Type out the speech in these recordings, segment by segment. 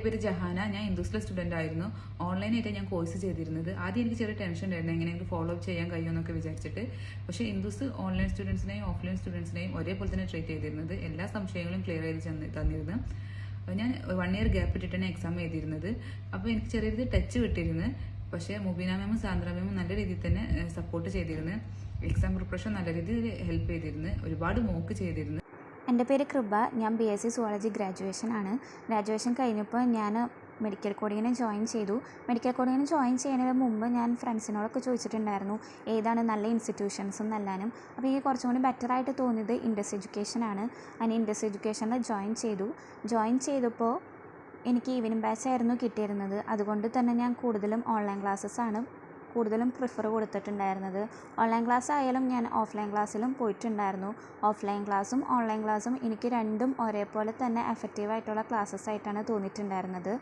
എൻ്റെ പേര് ജഹാന. ഞാൻ ഇൻഡുസിലെ സ്റ്റുഡൻ്റ് ആയിരുന്നു. ഓൺലൈനായിട്ട് ഞാൻ കോഴ്സ് ചെയ്തിരുന്നത്. ആദ്യം എനിക്ക് ചെറിയ ടെൻഷൻ ഉണ്ടായിരുന്നു, എങ്ങനെയെങ്കിലും ഫോളോ അപ്പ് ചെയ്യാൻ കഴിയുമെന്നൊക്കെ വിചാരിച്ചിട്ട്. പക്ഷേ ഇൻഡുസ് ഓൺലൈൻ സ്റ്റുഡൻസിനെയും ഓഫ്ലൈൻ സ്റ്റുഡൻസിനെയും ഒരേപോലെ തന്നെ ട്രീറ്റ് ചെയ്തിരുന്നത്. എല്ലാ സംശയങ്ങളും ക്ലിയർ ചെയ്ത് തന്നിരുന്നു. ഞാൻ 1 ഇയർ ഗ്യാപ്പ് ഇട്ടിട്ടാണ് എക്സാം എഴുതിയിരുന്നത്. അപ്പോൾ എനിക്ക് ചെറിയ രീതിയിൽ ടച്ച് വിട്ടിരുന്നു. പക്ഷേ മുബീന മാമും സാന്ദ്ര മാമും നല്ല രീതിയിൽ തന്നെ സപ്പോർട്ട് ചെയ്തിരുന്നു. എക്സാം പ്രിപ്പറേഷൻ നല്ല രീതിയിൽ ഹെൽപ്പ് ചെയ്തിരുന്നു. ഒരുപാട് മോക്ക് ചെയ്തിരുന്നു. എൻ്റെ പേര് കൃപ. ഞാൻ BSc സുവോളജി ഗ്രാജുവേഷൻ ആണ്. ഗ്രാജുവേഷൻ കഴിഞ്ഞപ്പോൾ ഞാൻ മെഡിക്കൽ കോഡിങ്ങിന് ജോയിൻ ചെയ്തു. മെഡിക്കൽ കോഡിങ്ങിന് ജോയിൻ ചെയ്യുന്നതിന് മുമ്പ് ഞാൻ ഫ്രണ്ട്സിനോടൊക്കെ ചോദിച്ചിട്ടുണ്ടായിരുന്നു ഏതാണ് നല്ല ഇൻസ്റ്റിറ്റ്യൂഷൻസ് എന്നെല്ലാനും. അപ്പോൾ എനിക്ക് കുറച്ചും കൂടി ബെറ്ററായിട്ട് തോന്നിയത് ഇൻഡസ് എഡ്യൂക്കേഷൻ ആണ്. അങ്ങനെ ഇൻഡസ് എഡ്യൂക്കേഷനിൽ ജോയിൻ ചെയ്തു. ജോയിൻ ചെയ്തപ്പോൾ എനിക്ക് ഈവനിങ് ബാച്ച് ആയിരുന്നു കിട്ടിയിരുന്നത്. അതുകൊണ്ട് തന്നെ ഞാൻ കൂടുതലും ഓൺലൈൻ ക്ലാസ്സസ്സാണ് കൂടുതലും പ്രിഫർ കൊടുത്തിട്ടുണ്ടായിരുന്നത്. ഓൺലൈൻ ക്ലാസ് ആയാലും ഞാൻ ഓഫ്ലൈൻ ക്ലാസ്സിലും പോയിട്ടുണ്ടായിരുന്നു. ഓഫ്ലൈൻ ക്ലാസ്സും ഓൺലൈൻ ക്ലാസ്സും എനിക്ക് രണ്ടും ഒരേപോലെ തന്നെ എഫക്റ്റീവായിട്ടുള്ള ക്ലാസ്സസ് ആയിട്ടാണ് തോന്നിയിട്ടുണ്ടായിരുന്നത്.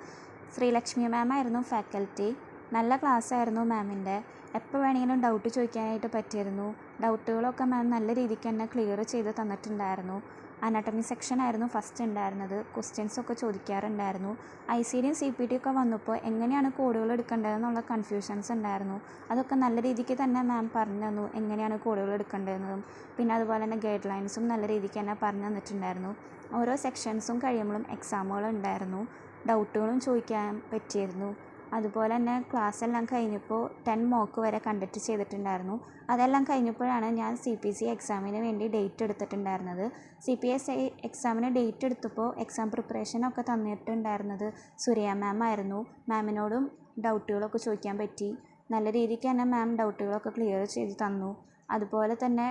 ശ്രീലക്ഷ്മി മാം ആയിരുന്നു ഫാക്കൽറ്റി. നല്ല ക്ലാസ് ആയിരുന്നു മാമിൻ്റെ. എപ്പോൾ വേണമെങ്കിലും ഡൗട്ട് ചോദിക്കാനായിട്ട് പറ്റിയിരുന്നു. ഡൗട്ടുകളൊക്കെ മാം നല്ല രീതിക്ക് തന്നെ ക്ലിയർ ചെയ്ത് തന്നിട്ടുണ്ടായിരുന്നു. അനാട്ടമി സെക്ഷൻ ആയിരുന്നു ഫസ്റ്റ് ഉണ്ടായിരുന്നത്. ക്വസ്റ്റ്യൻസൊക്കെ ചോദിക്കാറുണ്ടായിരുന്നു. ICDയും CPT ഒക്കെ വന്നപ്പോൾ എങ്ങനെയാണ് കോഡുകൾ എടുക്കേണ്ടതെന്നുള്ള കൺഫ്യൂഷൻസ് ഉണ്ടായിരുന്നു. അതൊക്കെ നല്ല രീതിക്ക് തന്നെ മാം പറഞ്ഞു തന്നു, എങ്ങനെയാണ് കോഡുകൾ എടുക്കേണ്ടതെന്നതും. പിന്നെ അതുപോലെ തന്നെ ഗൈഡ് ലൈൻസും നല്ല രീതിക്ക് തന്നെ പറഞ്ഞു തന്നിട്ടുണ്ടായിരുന്നു. ഓരോ സെക്ഷൻസും കഴിയുമ്പോഴും എക്സാമുകൾ ഉണ്ടായിരുന്നു. ഡൗട്ടുകളും ചോദിക്കാൻ പറ്റിയിരുന്നു. അതുപോലെ തന്നെ ക്ലാസ് എല്ലാം കഴിഞ്ഞപ്പോൾ 10 മോക്ക് വരെ കണ്ടക്ട് ചെയ്തിട്ടുണ്ടായിരുന്നു. അതെല്ലാം കഴിഞ്ഞപ്പോഴാണ് ഞാൻ CPC എക്സാമിന് വേണ്ടി ഡേറ്റ് എടുത്തിട്ടുണ്ടായിരുന്നത്. CPC എക്സാമിന് ഡേറ്റ് എടുത്തപ്പോൾ എക്സാം പ്രിപ്പറേഷനൊക്കെ തന്നിട്ടുണ്ടായിരുന്നത് സുരയ മാം ആയിരുന്നു. മാമിനോടും ഡൗട്ടുകളൊക്കെ ചോദിക്കാൻ പറ്റി. നല്ല രീതിക്ക് തന്നെ മാം ഡൗട്ടുകളൊക്കെ ക്ലിയർ ചെയ്ത് തന്നു. അതുപോലെ തന്നെ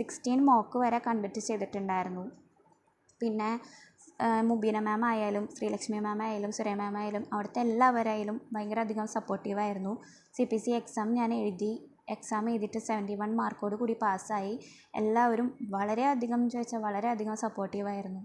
16 മോക്ക് വരെ കണ്ടക്ട് ചെയ്തിട്ടുണ്ടായിരുന്നു. പിന്നെ മുബീന മാം ആയാലും ശ്രീലക്ഷ്മി മാം ആയാലും സുരയ മാം ആയാലും അവിടുത്തെ എല്ലാവരായാലും ഭയങ്കര അധികം സപ്പോർട്ടീവായിരുന്നു. CPC എക്സാം ഞാൻ എഴുതി. എക്സാം എഴുതിയിട്ട് 71 മാർക്കോട് കൂടി പാസ്സായി. എല്ലാവരും വളരെയധികം സപ്പോർട്ടീവായിരുന്നു.